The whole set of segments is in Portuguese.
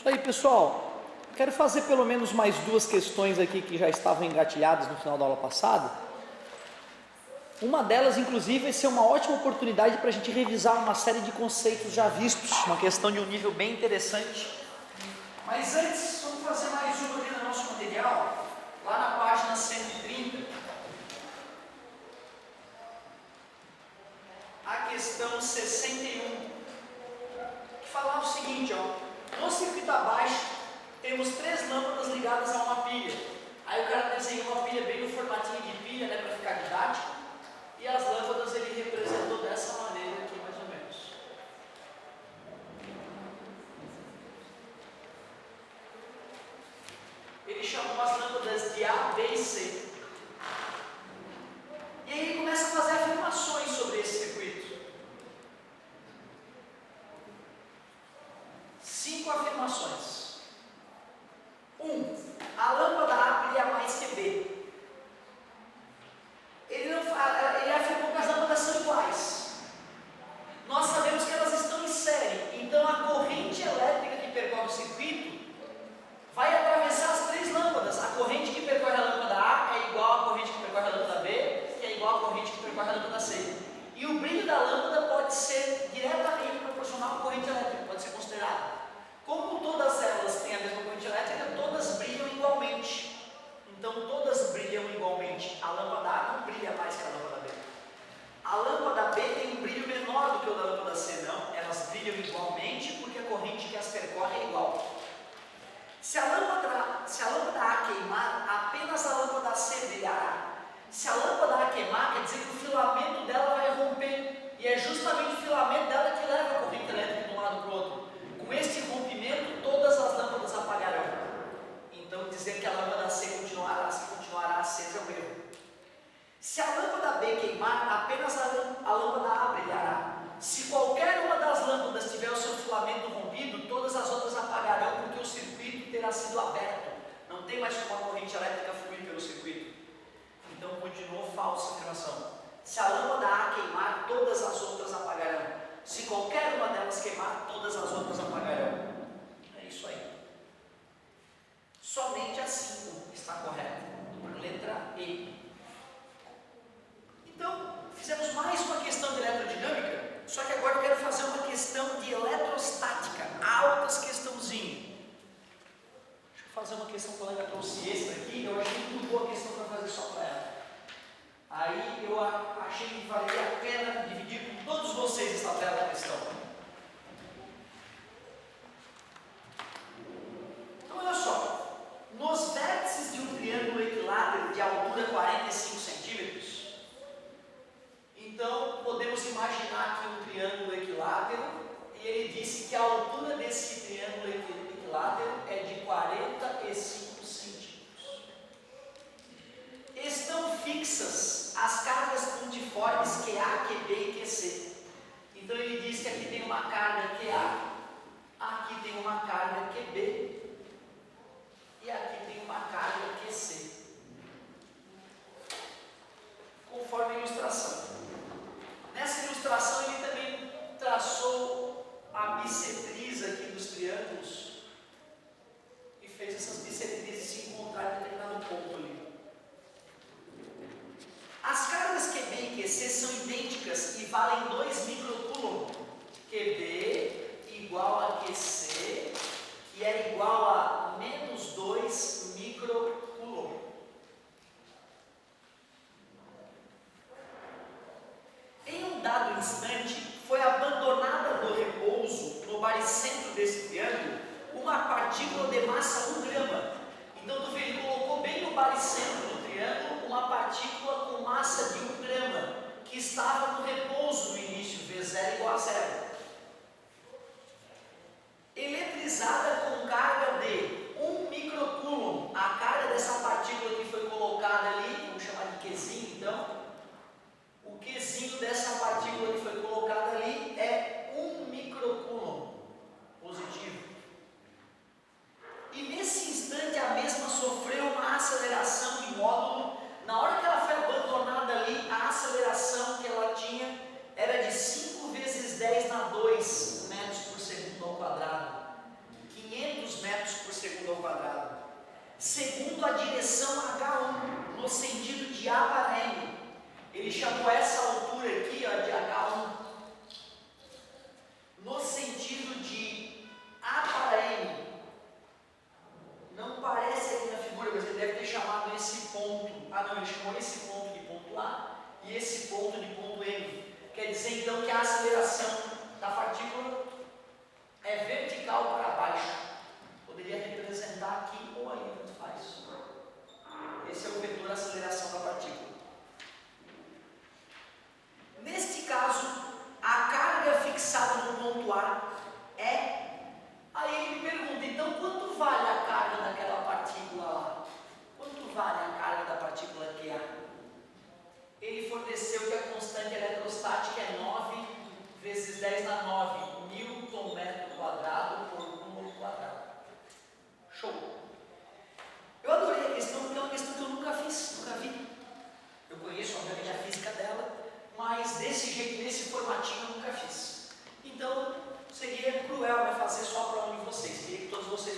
Aí, pessoal, quero fazer pelo menos mais duas questões aqui que já estavam engatilhadas no final da aula passada. Uma delas, inclusive, vai ser uma ótima oportunidade para a gente revisar uma série de conceitos já vistos, uma questão de um nível bem interessante. Mas antes, vamos fazer mais uma ali no nosso material, lá na página 130. A questão 61, que falava o seguinte, no circuito abaixo, temos 3 lâmpadas ligadas a uma pilha. Aí o cara desenhou uma pilha bem no formatinho de pilha, né, para ficar didático, e as lâmpadas ele representou dessa maneira aqui, mais ou menos. Ele chamou as lâmpadas de A, B e C. E aí ele começa a fazer afirmações sobre esse circuito. 5 afirmações. 1. A lâmpada A brilha mais que B. Ele afirmou que as lâmpadas são iguais. Nós sabemos que elas estão em série, então a corrente elétrica que percorre o circuito vai atravessar as 3 lâmpadas. A corrente que percorre a lâmpada A é igual à corrente que percorre a lâmpada B, que é igual à corrente que percorre a lâmpada C. E o brilho da lâmpada pode ser diretamente proporcional à corrente elétrica, pode ser considerado. Como todas elas têm a mesma corrente elétrica, todas brilham igualmente. Então todas brilham igualmente. A lâmpada A não brilha mais que a lâmpada B. A lâmpada B tem um brilho menor do que o da lâmpada C, não. Elas brilham igualmente porque a corrente que as percorre é igual. Se a lâmpada A queimar, apenas a lâmpada C brilhará. Se a lâmpada A queimar, quer dizer que o filamento dela vai romper. E é justamente o filamento dela que leva a corrente elétrica de um lado para o outro. Com este rompimento, todas as lâmpadas apagarão. Então, dizer que a lâmpada C continuará acesa é um erro. Se a lâmpada B queimar, apenas a lâmpada A brilhará. Se qualquer uma das lâmpadas tiver o seu filamento rompido, todas as outras apagarão porque o circuito terá sido aberto. Não tem mais como a corrente elétrica fluir pelo circuito. Então, continuou falsa a afirmação. Se a lâmpada A queimar, todas as outras apagarão. Se qualquer uma delas queimar, todas as outras apagarão. É isso aí. Somente a 5 está correta. Letra E. Então, fizemos mais uma questão de eletrodinâmica, só que agora eu quero fazer uma questão de eletrostática, altas questãozinha. Deixa eu fazer uma questão que a colega trouxe extra aqui, eu achei muito boa a questão para fazer só para ela. Aí eu achei que valeria a pena dividir com todos vocês essa tela da questão. Então olha só, nos vértices de um triângulo equilátero de altura 45 centímetros, então podemos imaginar aqui um triângulo equilátero e ele disse que a altura desse triângulo equilátero é de 45 centímetros. Estão fixas as cargas pontiformes QA, QB e QC. Então ele diz que aqui tem uma carga QA, aqui tem uma carga QB e aqui tem uma carga QC. Conforme a ilustração. Nessa ilustração ele também traçou a bissetriz aqui dos triângulos e fez essas bissetrizes se encontrar em determinado ponto ali. As cargas QB e QC são idênticas e valem 2 microcoulomb. QB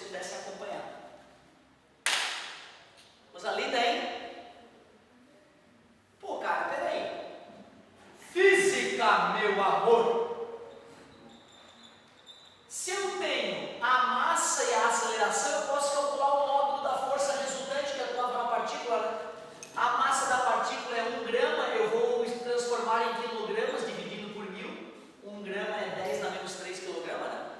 pudessem acompanhar. Coisa linda, hein? Pô, cara, peraí. Física, meu amor. Se eu tenho a massa e a aceleração, eu posso calcular o módulo da força resultante que atuava na partícula, né? A massa da partícula é 1 grama, eu vou transformar em quilogramas, dividindo por 1000. 1 grama é 10 na menos 3 quilograma, né?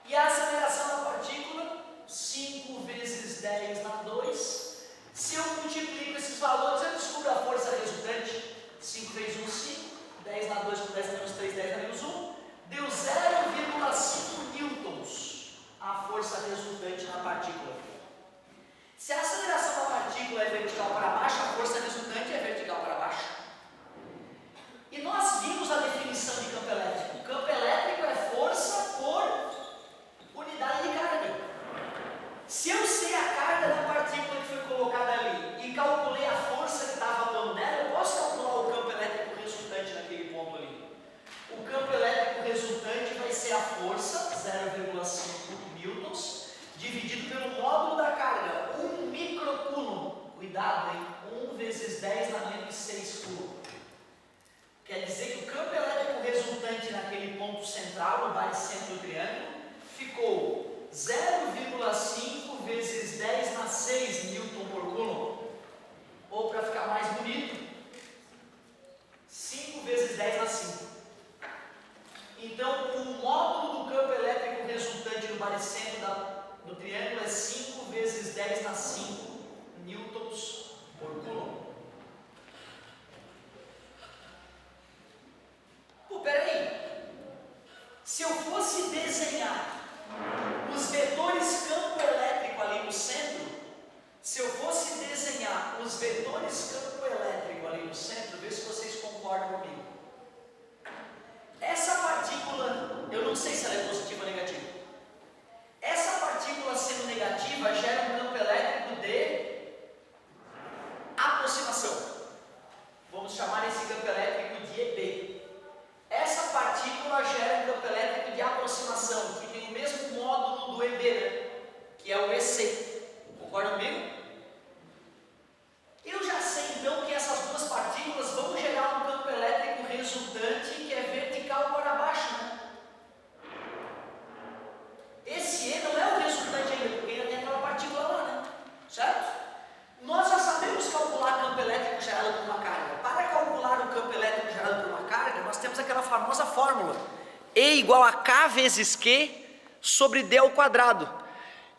E a aceleração da partícula, 5 vezes 10 na 2. Se eu multiplico esses valores, eu descubro a força resultante. 5 vezes 1, 5. 10 na 2 com 10 na menos 3, 10 na menos 1. Deu 0,5 newtons a força resultante na partícula. Se a aceleração da partícula é vertical para baixo, a força resultante é vertical para baixo. E nós vimos a definição de campo elétrico. O campo elétrico é força por unidade de carga. Se eu sei a carga da partícula que foi colocada ali e calculei a força que estava atuando nela, eu posso calcular o campo elétrico resultante naquele ponto ali. O campo elétrico resultante vai ser a força, 0,5 newtons, dividido pelo módulo da carga, 1 microcoulomb. Cuidado, hein? 1 vezes 10 na menos 6 coulomb. Quer dizer que o campo elétrico resultante naquele ponto central, no baricentro do triângulo, ficou 0,5 vezes 10 na 6 newton por coulomb. Ou, para ficar mais bonito, 5 vezes 10 na 5. Então, o módulo do campo elétrico resultante no baricentro do triângulo é 5 vezes 10 na 5 newtons por coulomb. Pô, peraí. Se eu fosse desenhar os vetores campo elétrico ali no centro, vê se vocês concordam comigo. Essa partícula, eu não sei se ela é positiva ou negativa. Essa partícula sendo negativa gera um campo elétrico de aproximação. Vamos chamar esse campo elétrico de EB. Essa partícula gera um campo elétrico de aproximação, que tem o mesmo módulo do EB, né? Que é o EC. Concordam comigo? Eu já sei então que essas duas partículas vão gerar um campo elétrico resultante que é vertical para baixo, né? Esse E não é o resultante ainda, porque ainda tem aquela partícula lá, né? Certo? Nós já sabemos calcular campo elétrico gerado por uma carga. Para calcular o campo elétrico gerado por uma carga, nós temos aquela famosa fórmula: E igual a K vezes Q sobre D ao quadrado.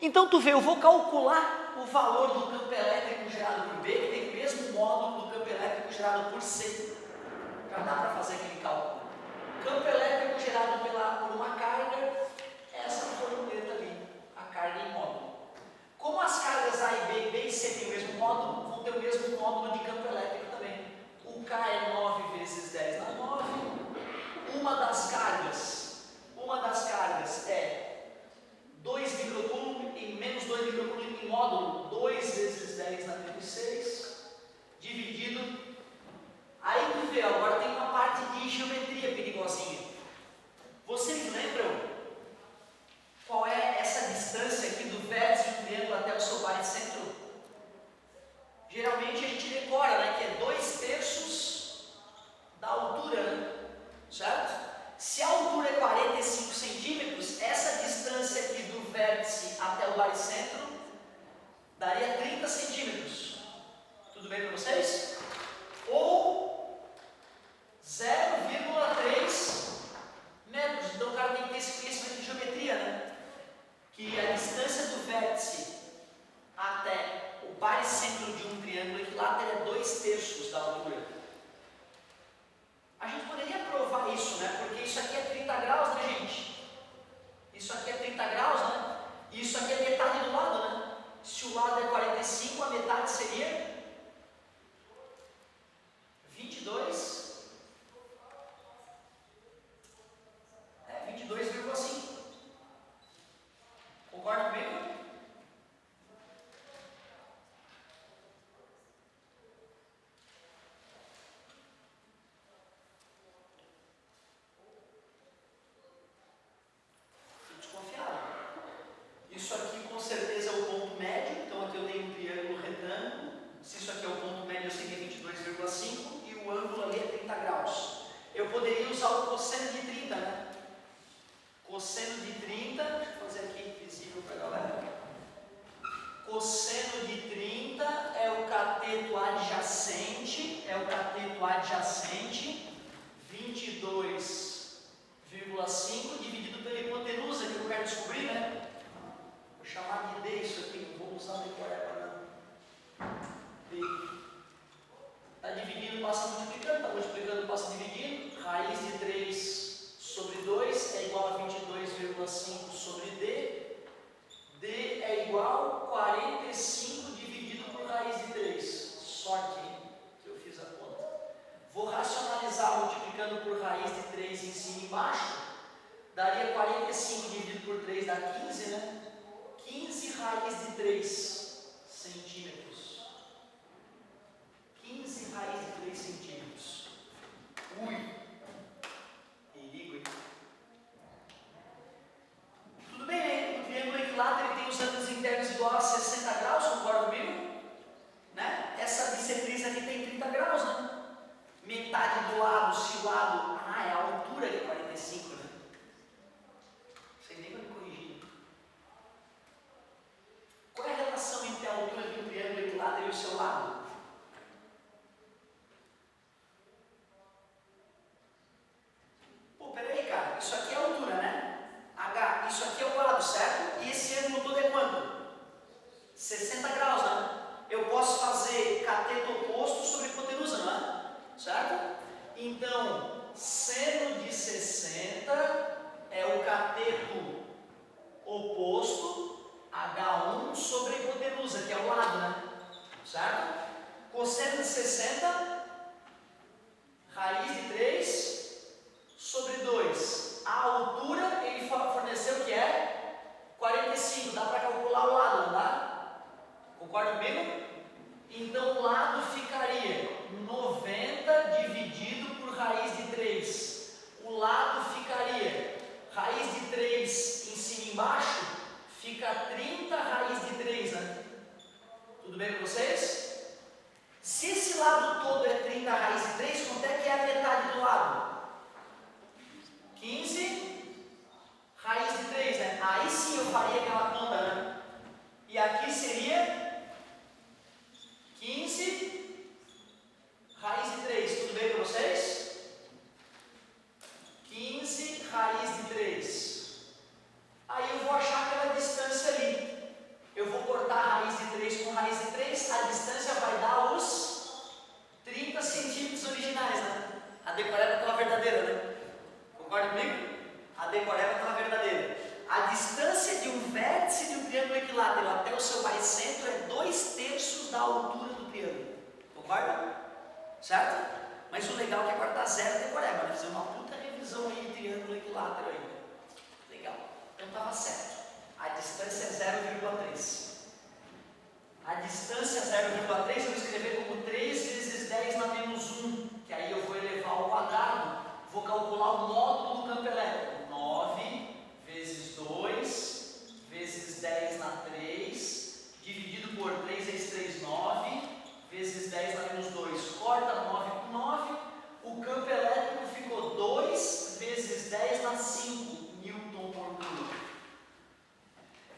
Então tu vê, eu vou calcular o valor do campo elétrico gerado por B, que tem o mesmo módulo do campo elétrico gerado por C. Já dá para fazer aquele cálculo. Campo elétrico gerado por uma carga, essa formuleta ali, a carga em módulo. Como as cargas A e B, B e C têm o mesmo módulo, vão ter o mesmo módulo de campo elétrico também. O K é 9 vezes 10 na 9. Uma das cargas é 2 microcoulomb em menos 2 microcoulomb em módulo, 2 vezes 10 na menos 6, dividido. Aí tu vê, agora tem uma parte de geometria perigosinha. Vocês lembram qual é essa distância aqui do vértice do triângulo até o seu baricentro? Geralmente a gente decora, né, que é 2/3 da altura, né? Certo? Se a altura é 45 centímetros, essa distância aqui do vértice até o baricentro daria 30 centímetros. Tudo bem para vocês? Ou 0,3 metros. Então o cara tem que ter esse conhecimento de geometria, né? Que a distância do vértice até o baricentro de um triângulo equilátero é 2/3 da altura. A gente poderia provar isso, né? Porque isso aqui é 30 graus, né, gente? Isso aqui é 30 graus, né? E isso aqui é metade do lado, né? Se o lado é 45, a metade seria Cosseno de 30, deixa eu fazer aqui visível para a galera. Cosseno de 30 é o cateto adjacente, 22,5 dividido pela hipotenusa, que eu quero descobrir, né? Vou chamar de D isso aqui, não vou usar decoreba não. D. Está dividindo, passa multiplicando, está multiplicando, passa dividindo. Raiz de 3 sobre 2 é igual a 22,5 sobre D. D é igual a 45 dividido por raiz de 3. Sorte que eu fiz a conta. Vou racionalizar multiplicando por raiz de 3 em cima e embaixo. Daria 45 dividido por 3 dá 15, né? 15 raiz de 3 centímetros. 15 raiz de 3 centímetros. Ui! Perigo, hein? Tudo bem, né? O triângulo equilátero ele tem os ângulos internos igual a 60 graus, concorda comigo? Né? Essa bissetriz aqui tem 30 graus, né? Metade do lado, se o lado... Ah, é a altura de 45, né? Vocês nem vão me corrigir. Qual é a relação entre a altura de um triângulo equilátero e o seu lado? Pô, peraí, cara. Isso aqui é a altura, né? H. Isso aqui é o lado, certo? E esse ângulo todo é quanto? 60 graus, né? Eu posso fazer cateto oposto sobre hipotenusa, não é? Certo? Então, seno de 60 é o cateto oposto, H1 sobre a hipotenusa, que é o lado, né? Certo? Cosseno de 60, raiz de 3 sobre 2. A altura, ele forneceu que é 45. Dá para calcular o lado, não dá? Concorda comigo? Então, o lado ficaria 90 dividido por raiz de 3. O lado ficaria raiz de 3 em cima e embaixo, fica 30 raiz de 3, né? Tudo bem com vocês? Se esse lado todo é 30 raiz de 3, quanto é que é a metade do lado? 15 raiz de 3, né? Aí sim eu faria aquela conta, né? E aqui seria 15 raiz de 3. Tudo bem para vocês? 15 raiz de 3. Aí eu vou achar aquela distância ali. Eu vou cortar a raiz de 3 com raiz de 3. A distância vai dar os 30 centímetros originais, né? A decoreba é aquela verdadeira, né? Concorda comigo? A decoreba é aquela verdadeira. A distância de um vértice de um triângulo equilátero até o seu baricentro é 2/3 da altura do triângulo. Concorda? Certo? Mas o legal é que agora dá zero decoreba, né? Fazer uma puta revisão aí de triângulo equilátero aí. Legal. Então estava certo. A distância é 0,3. A distância 0,3 eu vou escrever como 3 vezes 10 na menos 1, que aí eu vou elevar ao quadrado, vou calcular o módulo do campo elétrico. 9 vezes 2 vezes 10 na 3, dividido por 3 vezes 3, 9, vezes 10 na menos 2, corta 9 com 9, o campo elétrico ficou 2 vezes 10 na 5 Newton por metro.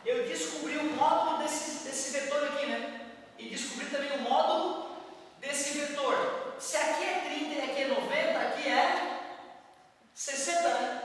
Eu descobri o módulo desse vetor aqui, né? E descobri também o módulo desse vetor. Se aqui é 30 e aqui é 90, aqui é 60, né?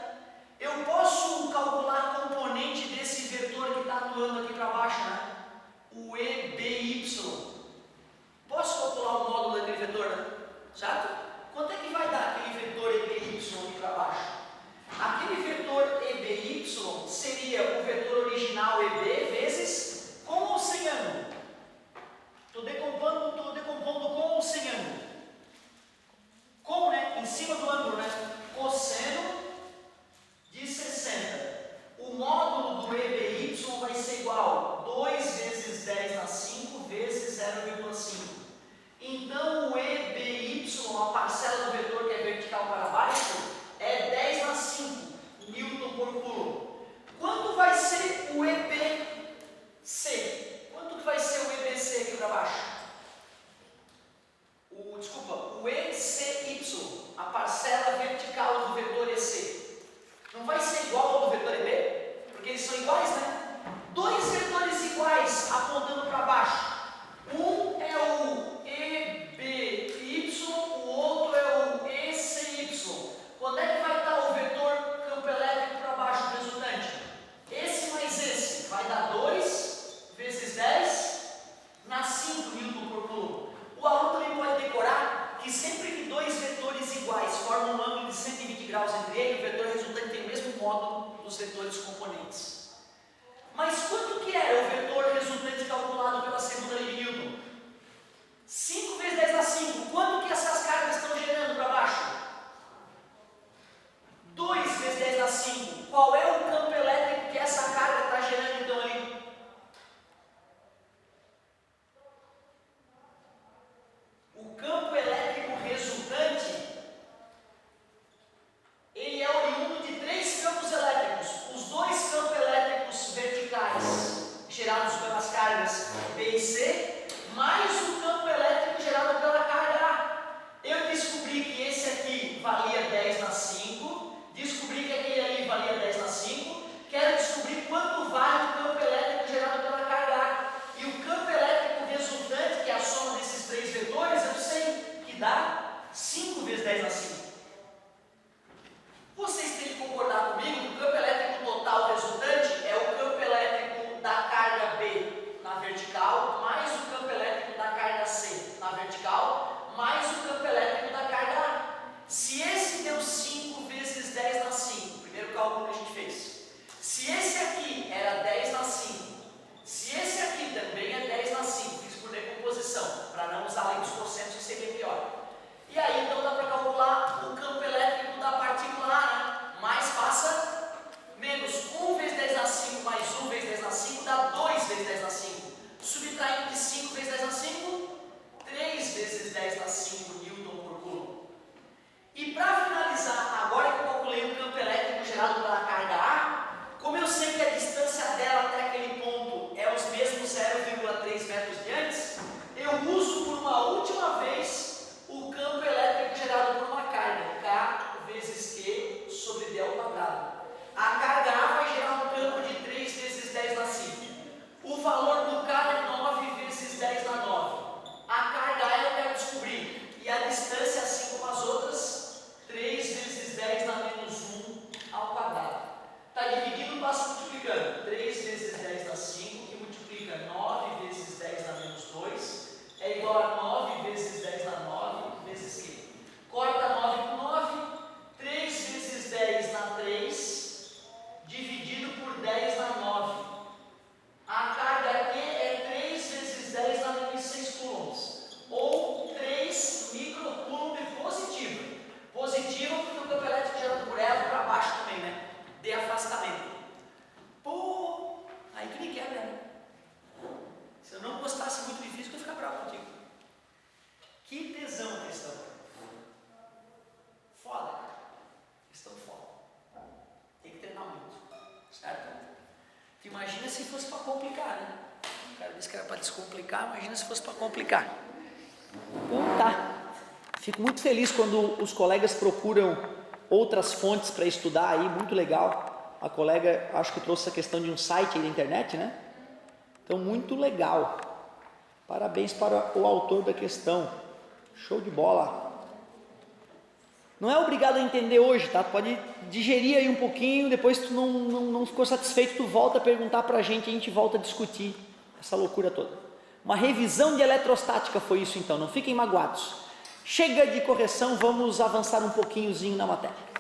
imagina se fosse para complicar, né? O cara disse que era para descomplicar, imagina se fosse para complicar. Então tá. Fico muito feliz quando os colegas procuram outras fontes para estudar aí, muito legal. A colega, acho que trouxe essa questão de um site aí da internet, né? Então, muito legal. Parabéns para o autor da questão. Show de bola. Não é obrigado a entender hoje, tá? Tu pode digerir aí um pouquinho, depois tu não ficou satisfeito, tu volta a perguntar para a gente volta a discutir essa loucura toda. Uma revisão de eletrostática foi isso então, não fiquem magoados. Chega de correção, vamos avançar um pouquinhozinho na matéria.